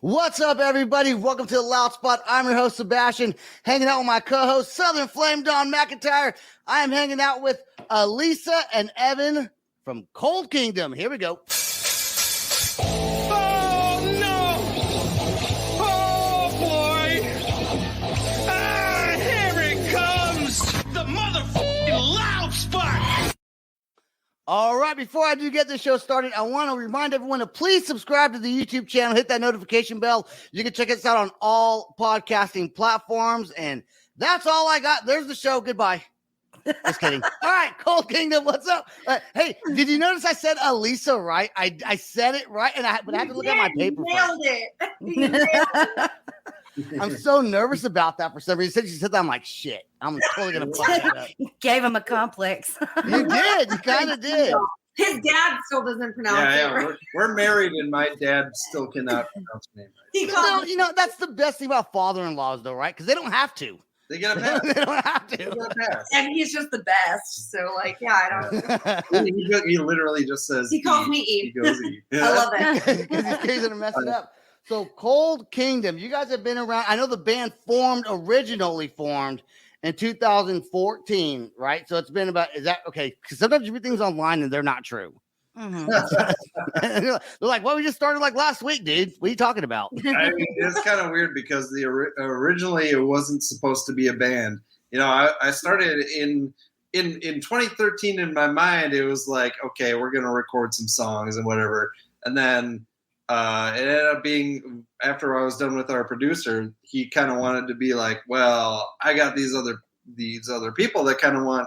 What's up, everybody? Welcome to the Loud Spot. I'm your host, Sebastian, hanging out with my co-host, Southern Flame Don McIntyre. I am hanging out with Lisa and Evan from Cold Kingdom. Here we go. Oh, no! Oh, boy! Ah, here it comes! The motherfucking Loud Spot! All right, before I do get this show started, I want to remind everyone to please subscribe to the YouTube channel, hit that notification bell. You can check us out on all podcasting platforms, and that's all I got. There's the show. Goodbye. Just kidding. All right, Cold Kingdom, what's up? Hey, did you notice I said Elisa right? I said it right, but I had to look at my paper. Nailed it. I'm so nervous about that for some reason. She said that, I'm like, shit. I'm totally gonna fuck it up. Gave him a complex. You did. You kind of did. His dad still doesn't pronounce it. Right? We're married, and my dad still cannot pronounce the name right. You know, that's the best thing about father-in-laws, though, right? Because they don't have to. They get a pass. They don't have They get to. a pass. And he's just the best. So, like, yeah, I don't. He literally just says. He calls me He E. goes E. I love it. Because he's gonna mess it up. So, Cold Kingdom, you guys have been around. I know the band originally formed in 2014, right? So it's been about, is that okay? Because sometimes you read things online and they're not true. Mhm. They're like, well, we just started like last week, dude. What are you talking about? I mean, it's kind of weird because originally it wasn't supposed to be a band. You know, I started in 2013. In my mind, it was like, okay, we're gonna record some songs and whatever, and then it ended up being, after I was done with our producer, he kind of wanted to be like, well, I got these other people that kind of want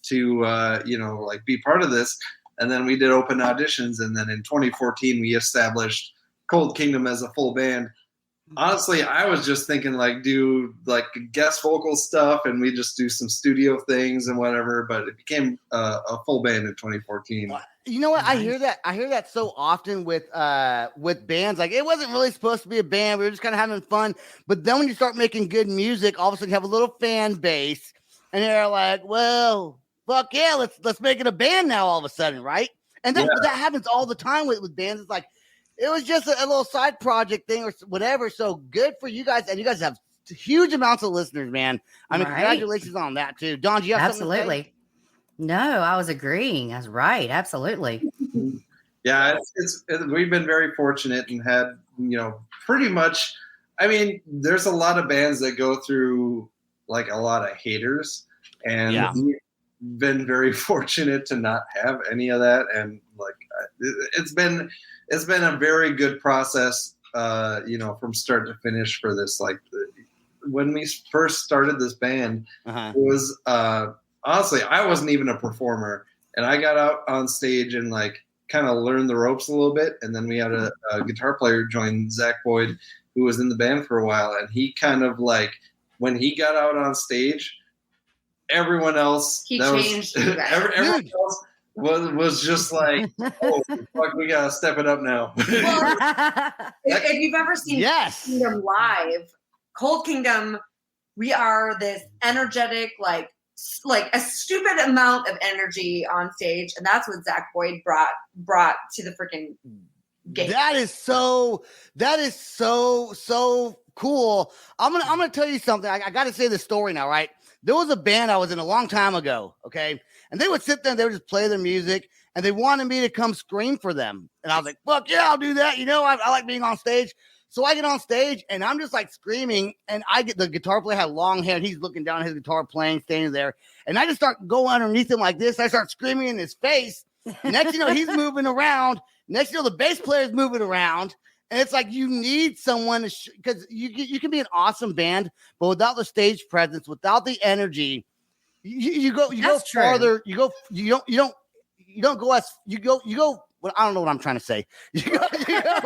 to like be part of this. And then we did open auditions, and then in 2014 we established Cold Kingdom as a full band. Honestly, I was just thinking like do like guest vocal stuff, and we just do some studio things and whatever. But it became a full band in 2014. You know what? I hear that so often with bands. Like, it wasn't really supposed to be a band. We were just kind of having fun. But then when you start making good music, all of a sudden you have a little fan base, and they're like, well, fuck yeah, let's make it a band now all of a sudden, right? And that happens all the time with bands. It's like, it was just a little side project thing or whatever. So good for you guys. And you guys have huge amounts of listeners, man. I mean, Congratulations on that too. Don, do you have something to say? Absolutely. No, I was agreeing. That's right. Absolutely. Yeah, we've been very fortunate and had, pretty much, I mean, there's a lot of bands that go through like a lot of haters, and we've been very fortunate to not have any of that. And like, it's been a very good process, from start to finish for this. Like, when we first started this band, it was, honestly, I wasn't even a performer, and I got out on stage and like kind of learned the ropes a little bit. And then we had a guitar player join, Zach Boyd, who was in the band for a while. And he kind of like, when he got out on stage, everyone else, everyone else was just like, oh, fuck, we gotta step it up now. Well, if you've ever seen Kingdom live, Cold Kingdom, we are this energetic, like a stupid amount of energy on stage, and that's what Zach Boyd brought to the freaking game. That is so cool. I'm gonna tell you something. I got to say the story now, right? There was a band I was in a long time ago, okay, and they would sit there and they would just play their music, and they wanted me to come scream for them, and I was like, "Fuck yeah, I'll do that." I like being on stage. So I get on stage and I'm just like screaming, and the guitar player had long hair and he's looking down at his guitar playing, standing there. And I just start going underneath him like this. I start screaming in his face. Next, he's moving around. Next, the bass player is moving around. And it's like, you need someone because you can be an awesome band, but without the stage presence, without the energy, you go farther. You don't go as you go. Well, I don't know what I'm trying to say. You gotta have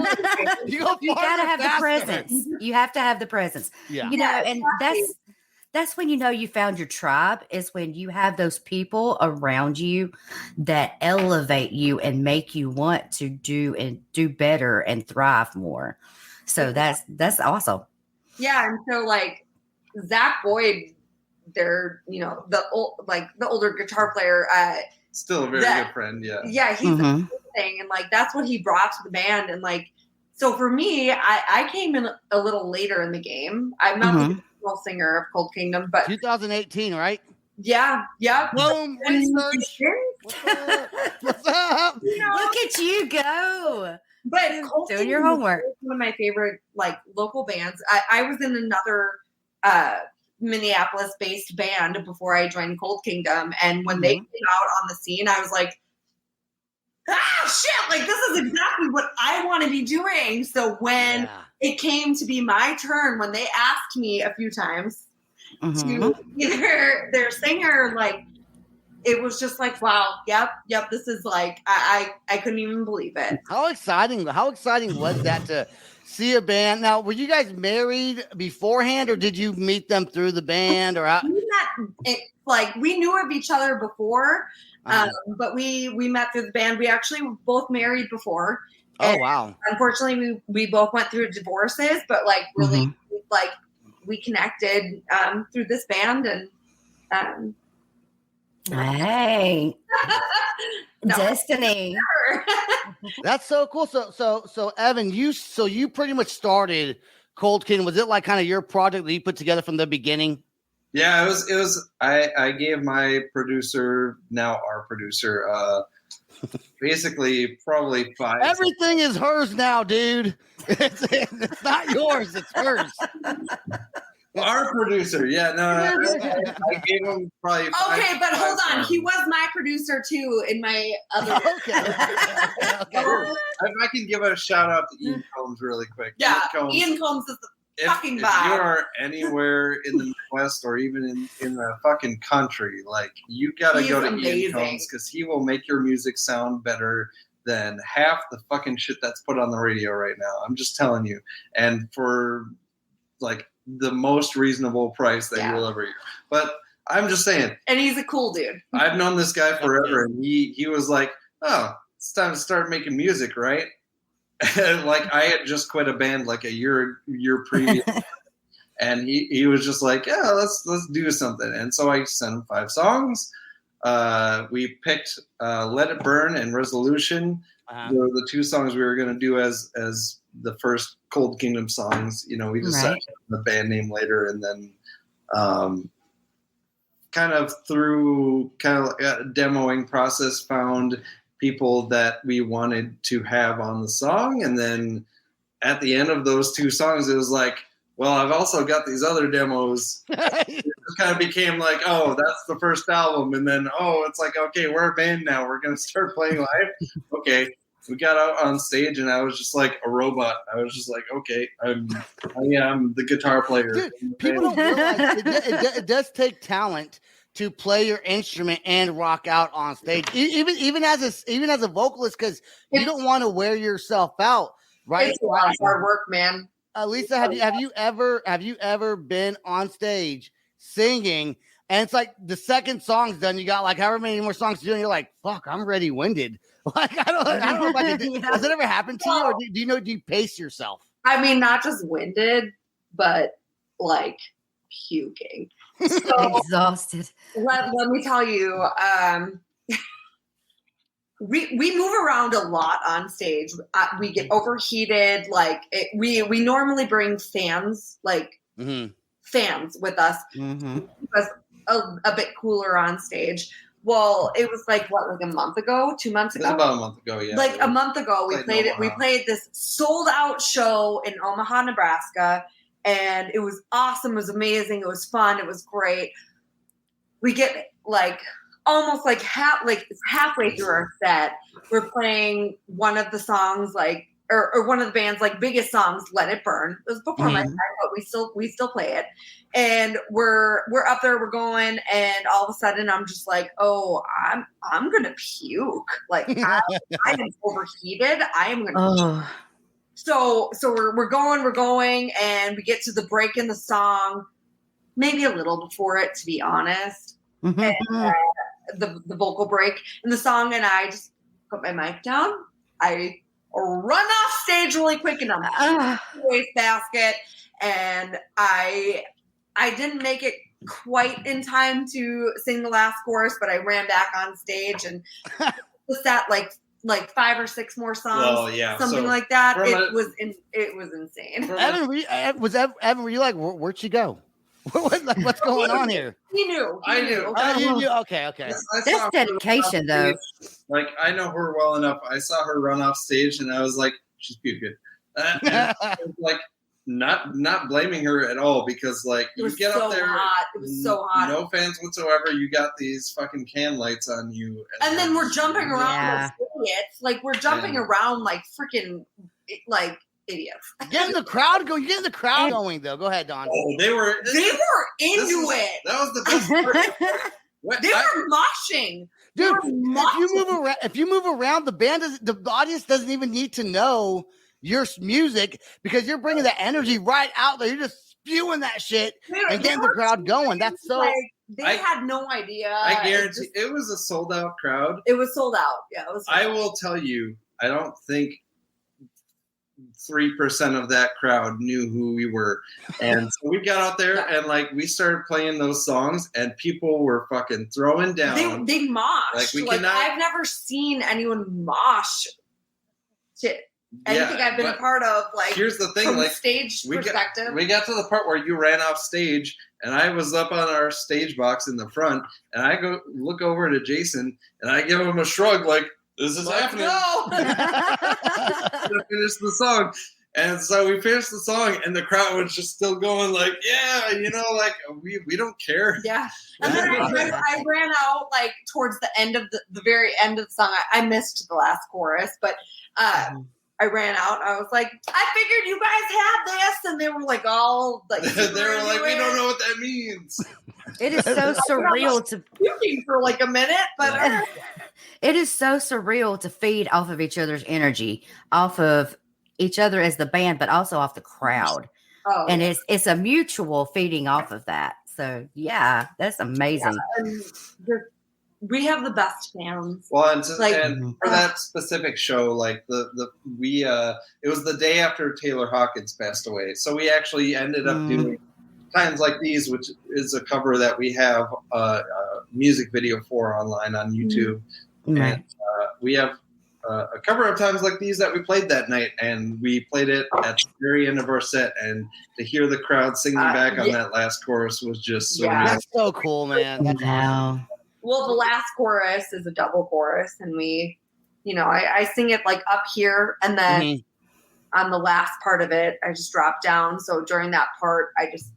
the presence. You have to have the presence. Yeah. And that's when you found your tribe, is when you have those people around you that elevate you and make you want to do better and thrive more. So that's awesome. Yeah, and so like Zach Boyd, they're the older guitar player. Still a very good friend. Yeah. Yeah, he's amazing, and like that's what he brought to the band, and like So for me, I came in a little later in the game. I'm not the original singer of Cold Kingdom, but 2018, right? Yeah. Boom, research. What's up? Look at you go. But Cold doing Kingdom your homework. is one of my favorite like local bands. I was in another Minneapolis-based band before I joined Cold Kingdom, and when they came out on the scene, I was like, shit, like this is exactly what I want to be doing. So when it came to be my turn, when they asked me a few times to be their singer, like it was just like, wow, yep, this is like I couldn't even believe it. How exciting was that to see a band? Now, were you guys married beforehand, or did you meet them through the band, or how? We knew of each other before. But we met through the band. We actually were both married before. Oh, wow. Unfortunately, we both went through divorces, but like really like we connected through this band and hey. Destiny. That's so cool. So Evan, you pretty much started Cold Kingdom. Was it like kind of your project that you put together from the beginning? Yeah, it was. I gave my producer, now our producer, basically probably 5. Everything is hers now, dude. It's not yours. It's hers. Our producer, yeah, no, I gave him probably 5. Okay, but hold on, he was my producer too in my other. Okay. If I can give a shout out to Ian Combs really quick. Yeah, Ian Combs is the fucking vibe. If you are anywhere in the Midwest or even in the fucking country, like you gotta go to Ian Combs because he will make your music sound better than half the fucking shit that's put on the radio right now. I'm just telling you, and for like the most reasonable price that you'll ever hear. But I'm just saying. And he's a cool dude. I've known this guy forever, and he was like, "Oh, it's time to start making music, right?" Like I had just quit a band like a year previous, and he was just like, "Yeah, let's do something." And so I sent him 5 songs. We picked "Let It Burn" and "Resolution." Were the 2 songs we were going to do as the first Cold Kingdom songs. You know, we decided the band name later, and then kind of through a demoing process found people that we wanted to have on the song. And then at the end of those 2 songs, it was like, well, I've also got these other demos. It kind of became like, oh, that's the first album. And then, it's like, okay, we're a band now. We're going to start playing live. Okay. We got out on stage, and I was just like a robot. I was just like, okay, I'm the guitar player. Dude, people don't realize it does take talent to play your instrument and rock out on stage, even as a vocalist, because you don't want to wear yourself out, right? It's a lot of hard work, man. Lisa, have you ever been on stage singing, and it's like the second song's done, you got like however many more songs to do, and you're like, fuck, I'm already winded. Like I don't know if I can. Has it ever happened to you, or do you pace yourself? I mean, not just winded, but like puking. So, exhausted. Let me tell you, we move around a lot on stage. We get overheated. Like we normally bring fans, like fans with us, because a bit cooler on stage. Well, it was like a month ago, 2 months ago. It was about a month ago, yeah. Like a month ago, we played it. We played this sold out show in Omaha, Nebraska, and it was awesome. It was amazing. It was fun. It was great. We get like almost like halfway through our set, we're playing one of the songs or one of the band's like biggest songs, "Let It Burn." It was before my time, but we still play it. And we're up there, we're going, and all of a sudden I'm just like, oh, I'm gonna puke. Like I am overheated. I am gonna puke. So we're going, and we get to the break in the song, maybe a little before it, to be honest. And, the vocal break in the song, and I just put my mic down. I run off stage really quick, and I'm in the wastebasket, and I didn't make it quite in time to sing the last chorus, but I ran back on stage and was that like like 5 or 6 more songs. Well, yeah, something so like that. from It a- was insane. Evan, were you like, where'd she go? What's going on here? He knew. I knew. Okay. That's dedication, though. Like, I know her well enough. I saw her run off stage, and I was like, she's puking. And I was like, not blaming her at all, because like It was you get so up there, hot. It was so hot. no fans whatsoever. You got these fucking can lights on you, And then we're jumping around Yeah. like idiots. Like we're jumping Yeah. around like freaking like idiots. Getting the crowd going. Getting the crowd going though. Go ahead, Don. Oh, they were Into it. That was the best part. What, They were moshing. Dude, They were moshing. if you move around, the audience doesn't even need to know your music, because you're bringing that energy right out there. You're just spewing that shit and getting the crowd going. That's so. Like, they had no idea. I guarantee it was a sold out crowd. It was sold out. Yeah, it was. Sold I out. will tell you, I don't think 3% of that crowd knew who we were. And so we got out there and like we started playing those songs, and people were fucking throwing down. They moshed. Like, we Like, cannot- I've never seen anyone mosh to anything I've been a but part of. Like here's the thing, from like stage perspective. we got to the part where you ran off stage, and I was up on our stage box in the front, and I go look over to Jason, and I give him a shrug like, this is happening. No. To finish the song. And so we finished the song, and the crowd was just still going like, yeah, like we don't care. Yeah. And then I ran out like towards the end of the very end of the song. I missed the last chorus, but I ran out. I was like, I figured you guys had this, and they were like all like They were like, we don't know know what that means. It is so surreal to puking for like a minute, but it is so surreal to feed off of each other's energy, off of each other as the band, but also off the crowd. oh, And it's a mutual feeding off of that. So yeah, that's amazing. and we have the best fans. Well, and, Like- and for that specific show, like it was the day after Taylor Hawkins passed away, so we actually ended up doing Times Like These, which is a cover that we have a music video for online on YouTube. Right. And we have a cover of Times Like These that we played that night, and we played it at the very end of our set, and to hear the crowd singing back on that last chorus was just so Yeah. That's so cool, man. That's Wow. Well, the last chorus is a double chorus, and we, I sing it like up here, and then Mhm. on the last part of it, I just drop down. So during that part, I just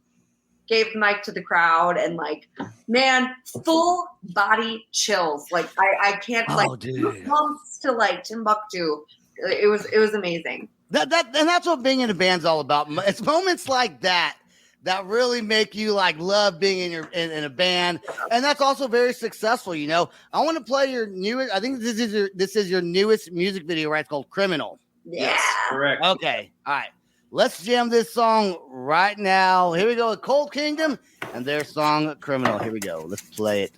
gave the mic to the crowd, and like, man, full body chills. Like I can't dude. comes to like Timbuktu. It was amazing. And that's what being in a band's all about. It's moments like that really make you like love being in a band, and that's also very successful. I want to play your newest. I think this is your newest music video, right? It's called Criminal. Yeah. Yes, correct. Okay, all right. Let's jam this song right now. Here we go with Cold Kingdom and their song Criminal. Here we go. Let's play it.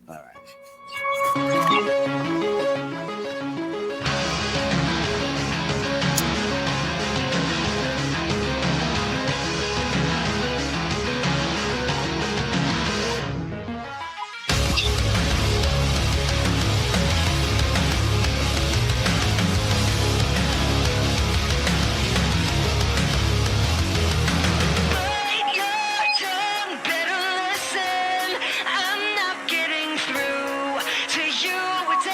All right. I'm not getting through to you. It's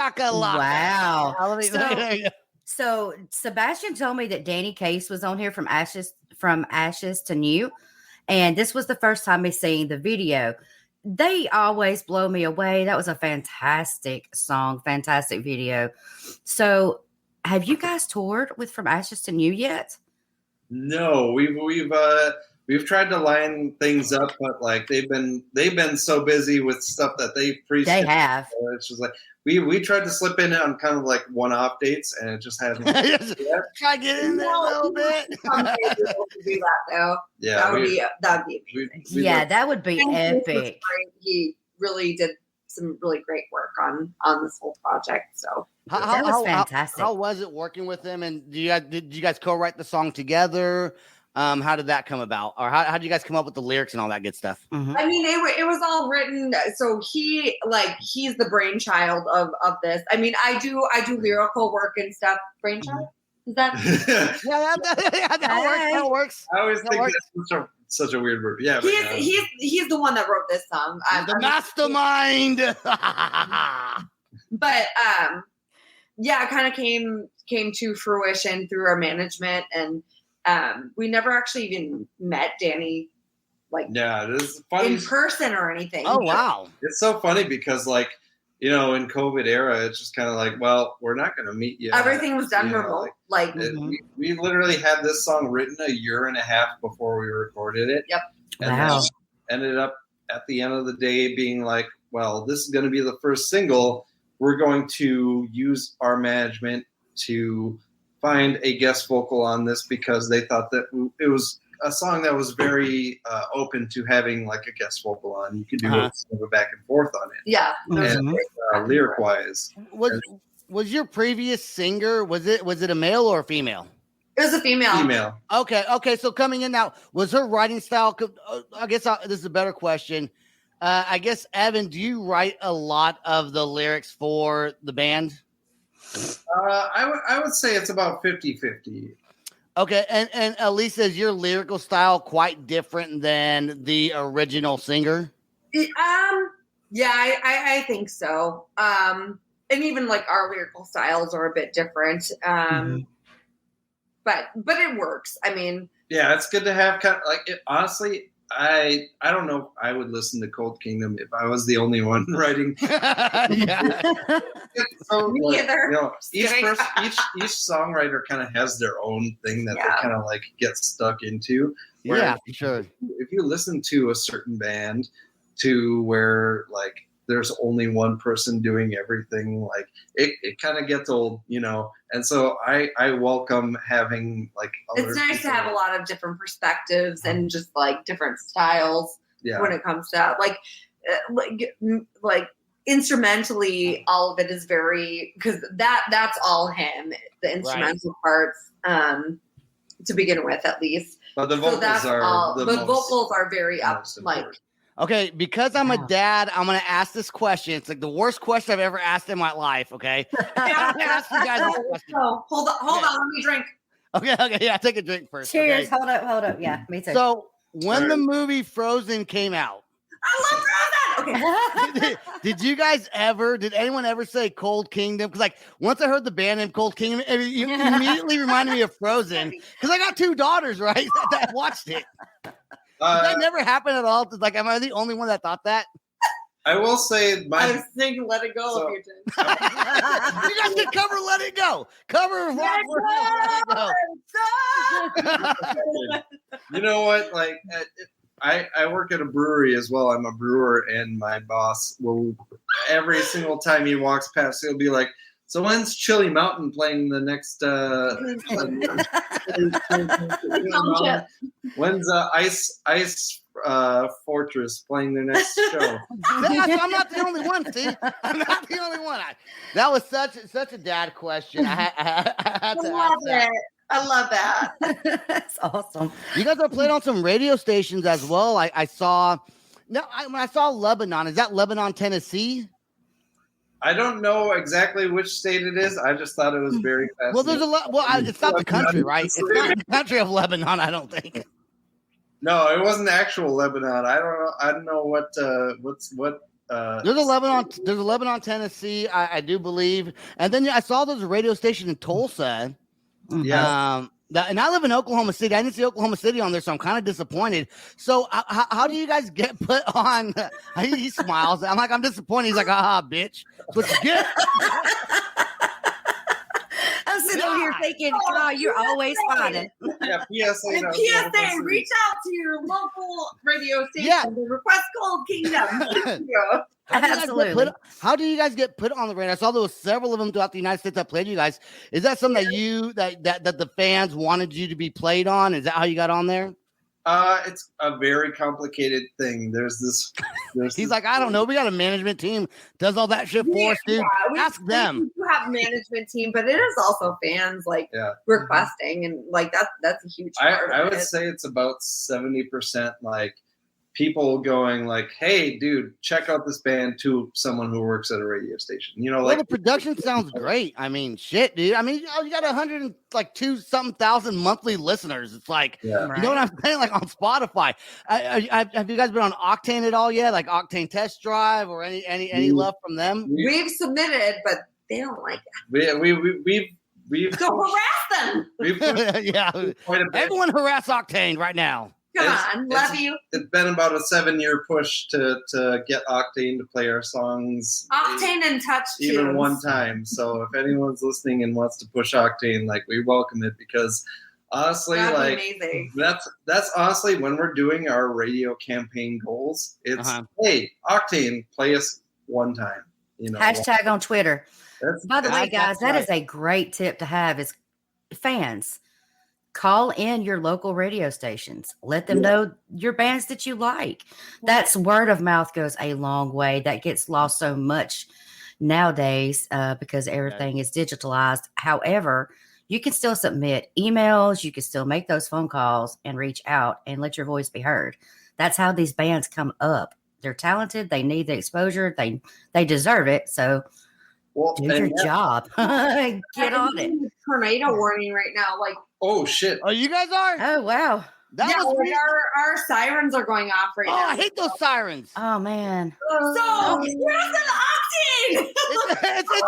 Chaka Laka. Wow. So Sebastian told me that Danny Case was on here from Ashes to New, and this was the first time me seeing the video. They always blow me away. That was a fantastic song, fantastic video. So, have you guys toured with From Ashes to New yet? No, we've tried to line things up, but like they've been so busy with stuff that they have. It's just like we tried to slip in on kind of like one-off dates, and it just hasn't. Try to get in there a little bit. Do that though. Yeah, that would be amazing. That would be epic. He really did some really great work on this whole project. So that was fantastic. How was it working with them? And did you guys co-write the song together? How did that come about? Or how did you guys come up with the lyrics and all that good stuff? Mm-hmm. I mean, it was all written. So he's the brainchild of this. I mean, I do lyrical work and stuff. Brainchild? Is that? that works. I always think that's such a weird word. Yeah. He's the one that wrote this song. The mastermind. But it kind of came to fruition through our management, and we never actually even met Danny, this is funny in person or anything. Oh wow, it's so funny because in COVID era, it's just kind of like, well, we're not going to meet you. Everything was done remote. We literally had this song written a year and a half before we recorded it. Yep. And wow. Ended up at the end of the day being like, well, this is going to be the first single. We're going to use our management to find a guest vocal on this because they thought that it was a song that was very open to having like a guest vocal on. You could do a back and forth on it. Yeah. And lyric wise. Was your previous singer, was it a male or a female? It was a female. Female. Okay. So coming in now, was her writing style? I guess this is a better question. I guess, Evan, do you write a lot of the lyrics for the band? I would say it's about 50-50. Okay, and Elisa, is your lyrical style quite different than the original singer? Yeah, I think so. And even like our lyrical styles are a bit different. But it works. I mean, yeah, it's good to have kind of like it, honestly. I don't know if I would listen to Cold Kingdom if I was the only one writing. So, me either. Each songwriter kind of has their own thing that they kind of like get stuck into. Yeah, for sure. If you listen to a certain band to where like there's only one person doing everything, like it kind of gets old, And so I welcome having like it's nice to have a lot of different perspectives and just like different styles when it comes to like instrumentally, all of it is very, because that's all him, the instrumental parts to begin with, at least. But the vocals vocals are very up like. Okay, because I'm a dad, I'm going to ask this question. It's like the worst question I've ever asked in my life, okay? I'm gonna ask you guys this question. Oh, hold on, let me drink. Okay, yeah, take a drink first. Cheers, okay? hold up. Yeah, me too. So, when the movie Frozen came out, I love Frozen! Okay. did anyone ever say Cold Kingdom? Because like, once I heard the band name Cold Kingdom, it immediately reminded me of Frozen. Because I got 2 daughters, right, that watched it. That never happened at all. Like, am I the only one that thought that? I will say I was thinking "Let It Go" a few times. You guys can cover "Let It Go." Cover "Let It Go." You know what? Like, I work at a brewery as well. I'm a brewer, and my boss will every single time he walks past, he'll be like, "So when's Chili Mountain playing the next? When's Ice Fortress playing their next show?" I'm not the only one. See, I'm not the only one. That was such a dad question. I had to ask that. I love that. That's awesome. You guys are playing on some radio stations as well. I saw. When I saw Lebanon, is that Lebanon, Tennessee? I don't know exactly which state it is. I just thought it was very fascinating. Well, there's a lot. Well, it's not the country, right? It's not the country of Lebanon, I don't think. No, it wasn't actual Lebanon. I don't know. I don't know what There's a Lebanon, Tennessee, I do believe, and then I saw there's a radio station in Tulsa. Yeah. And I live in Oklahoma City. I didn't see Oklahoma City on there, so I'm kind of disappointed. So how do you guys get put on? He smiles. I'm like, I'm disappointed. He's like, bitch. That's what you get. I'm sitting over here thinking, oh, you're always finding. Yeah, PSA. And PSA, reach out to your local radio station to request Cold Kingdom. Thank you. Absolutely. How do you guys get put on the radar? I saw there was several of them throughout the United States that played you guys. Is that something that the fans wanted you to be played on? Is that how you got on there? It's a very complicated thing. He's like, I don't know. We got a management team does all that shit for us, dude. Ask them. We have a management team, but it is also fans requesting, and like that's a huge part. I would say it's about 70% like people going like, hey, dude, check out this band to someone who works at a radio station. The production sounds great. I mean, shit, dude. I mean, you got 102-something thousand monthly listeners. It's like, you know what I'm saying? Like on Spotify. Have you guys been on Octane at all yet? Like Octane Test Drive or any love from them? We've submitted, but they don't like it. We've go harass them. Yeah, everyone harass Octane right now. Come on, love you. It's been about a 7-year push to get Octane to play our songs. Octane and Touch even tunes. One time. So if anyone's listening and wants to push Octane, like we welcome it because honestly, that's honestly when we're doing our radio campaign goals. It's hey, Octane, play us one time. Hashtag on Twitter. By the way, guys, that is a great tip to have. Is fans. Call in your local radio stations. Let them know your bands that you like. That's word of mouth goes a long way. That gets lost so much nowadays because everything is digitalized. However, you can still submit emails. You can still make those phone calls and reach out and let your voice be heard. That's how these bands come up. They're talented. They need the exposure. They deserve it. So do your job. Get on it. Tornado warning right now. Like, oh shit! Oh, you guys are? Oh wow! Our sirens are going off right now. I hate those sirens. Oh man! So where's the Octane?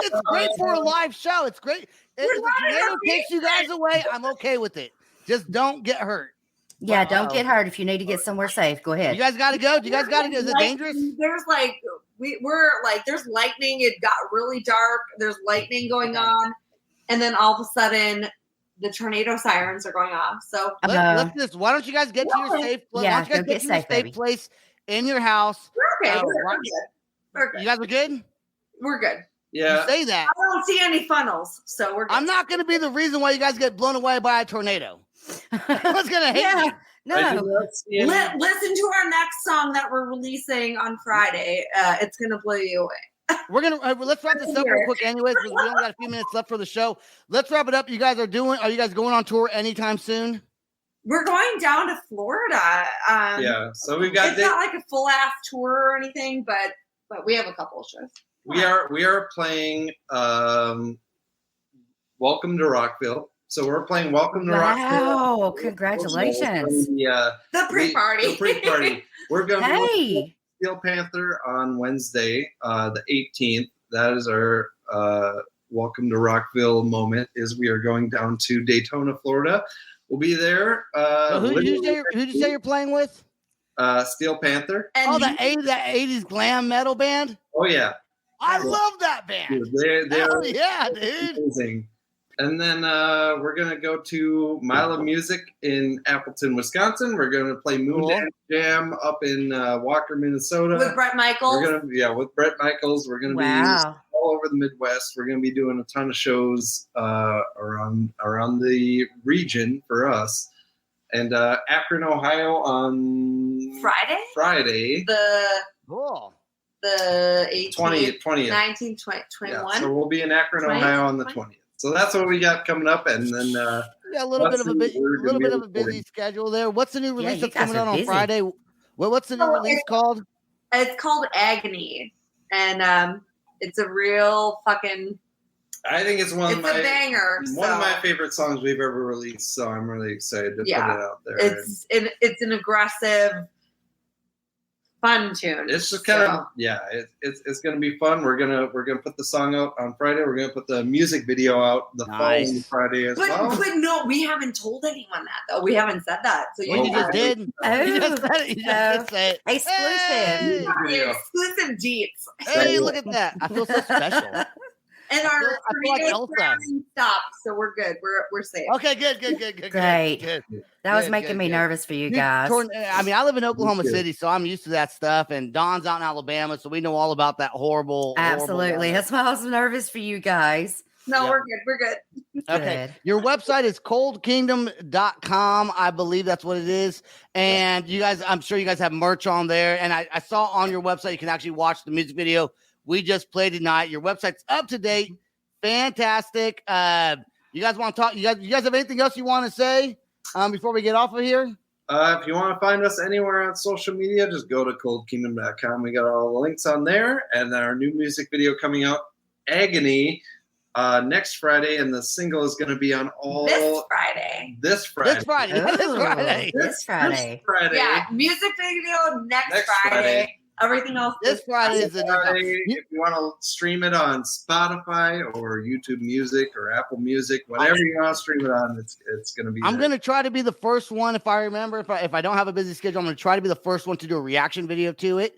It's great for a live show. It's great. If the tornado takes you guys away, I'm okay with it. Just don't get hurt. Yeah, don't get hurt. If you need to get somewhere safe, go ahead. You guys got to go. You guys got to go. Is it dangerous? There's there's lightning. It got really dark. There's lightning going on, and then all of a sudden, the tornado sirens are going off. So let's just. Why don't you guys get to your safe place? Yeah, why don't you guys get to your safe place in your house? We're okay. We're good. You guys are good. We're good. Yeah. You say that. I don't see any funnels, so we're good. I'm not going to be the reason why you guys get blown away by a tornado. Everyone's going to hate you. No. Listen to our next song that we're releasing on Friday. It's going to blow you away. We're going to let's wrap this up real quick anyways, because we only got a few minutes left for the show. Let's wrap it up. Are you guys going on tour anytime soon? We're going down to Florida. So we've got it's not like a full ass tour or anything, but we have a couple of shows. We are playing Welcome to Rockville. So we're playing Welcome to Rockville. Wow, congratulations. The pre-party. The pre-party. We're going to Hey. Steel Panther on Wednesday, the 18th. That is our Welcome to Rockville moment, is we are going down to Daytona, Florida. We'll be there. Who did you say you're playing with? Steel Panther. And the 80s glam metal band? Oh, yeah. I love that band. Dude, they're dude. Amazing. And then we're going to go to Mila Music in Appleton, Wisconsin. We're going to play Moon Jam up in Walker, Minnesota. with Bret Michaels. With Bret Michaels. We're going to be all over the Midwest. We're going to be doing a ton of shows around the region for us. And Akron, Ohio on Friday. The 18th, 20th. 19th, 20th, 21. Yeah, so we'll be in Akron, Ohio on the 20th. So that's what we got coming up, and then a little bit of a busy schedule there. What's the new release that's coming out on Friday? What's the new release called? It's called Agony, and it's a real fucking. I think it's one of my banger. One of my favorite songs we've ever released. So I'm really excited to put it out there. It's an aggressive fun tune. It's just kind of it's gonna be fun. We're gonna put the song out on Friday. We're gonna put the music video out the following Friday as well. But no, we haven't told anyone that though. We haven't said that. So you just did. Oh, you just said it. You just say it. Exclusive. Hey, exclusive deets. Hey, look at that! I feel so special. And our I feel like Elsa. stopped, so we're good. We're safe. Okay, good. Great. Good. That was Good, making good, me good. nervous for you Dude, guys. I mean, I live in Oklahoma City, so I'm used to that stuff. And Don's out in Alabama, so we know all about that horrible. Absolutely. Horrible That's why I was nervous for you guys. No, Yeah. we're good. We're good. Okay. Good. Your website is coldkingdom.com. I believe that's what it is. And you guys, I'm sure you guys have merch on there. And I saw on your website, you can actually watch the music video we just played tonight. Your website's up to date. Fantastic. You guys want to talk? You guys have anything else you want to say before we get off of here? If you want to find us anywhere on social media, just go to coldkingdom.com. We got all the links on there. And then our new music video coming out, Agony, next Friday. And the single is going to be on all This Friday. This Friday. This Friday. Oh, This Friday. This Friday. This Friday. Yeah, music video next Next Friday. Friday. Everything else. This Friday is the Friday. If you want to stream it on Spotify or YouTube Music or Apple Music, whatever you want to stream it on, it's going to be. I'm going to try to be the first one. If I remember, if I don't have a busy schedule, I'm going to try to be the first one to do a reaction video to it.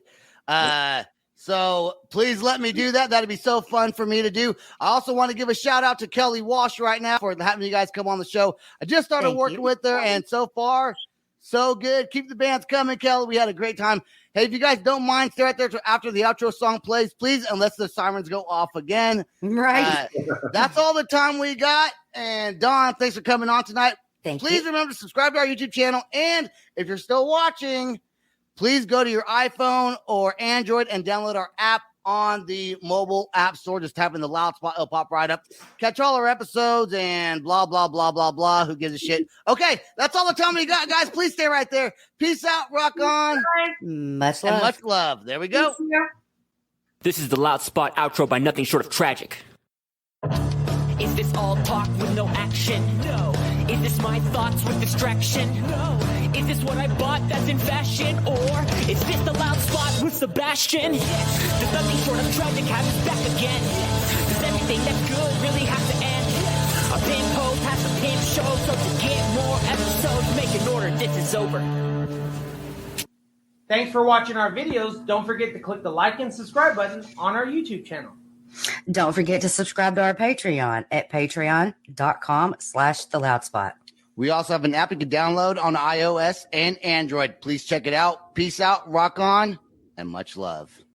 So please let me do that. That'd be so fun for me to do. I also want to give a shout out to Kelly Walsh right now for having you guys come on the show. I just started working with her, and so far, so good. Keep the bands coming, Kelly. We had a great time. Hey, if you guys don't mind, stay right there after the outro song plays, please, unless the sirens go off again. Right. That's all the time we got. And Dawn, thanks for coming on tonight. Please you. remember to subscribe to our YouTube channel. And if you're still watching, please go to your iPhone or Android and download our app on the mobile app store. Just tap in the Loud Spot. It'll pop right up. Catch all our episodes and blah, blah, blah, blah, blah. Who gives a shit? Okay, that's all the time we got, guys. Please stay right there. Peace out. Rock on. Much And love. much love. There we go. This is the Loud Spot outro by Nothing Short of Tragic. Is this all talk with no action? No. Is this my thoughts with distraction? No. Is this what I bought that's in fashion? Or is this the Loud Spot with Sebastian? Yes. Does Nothing Short of Tragic have his back again? Yes. Does everything that's good really have to end? Yes. A pimp host has a pimp show, so to get more episodes, make an order, this is over. Thanks for watching our videos. Don't forget to click the like and subscribe button on our YouTube channel. Don't forget to subscribe to our Patreon at patreon.com/theloudspot. We also have an app you can download on iOS and Android. Please check it out. Peace out. Rock on. And much love.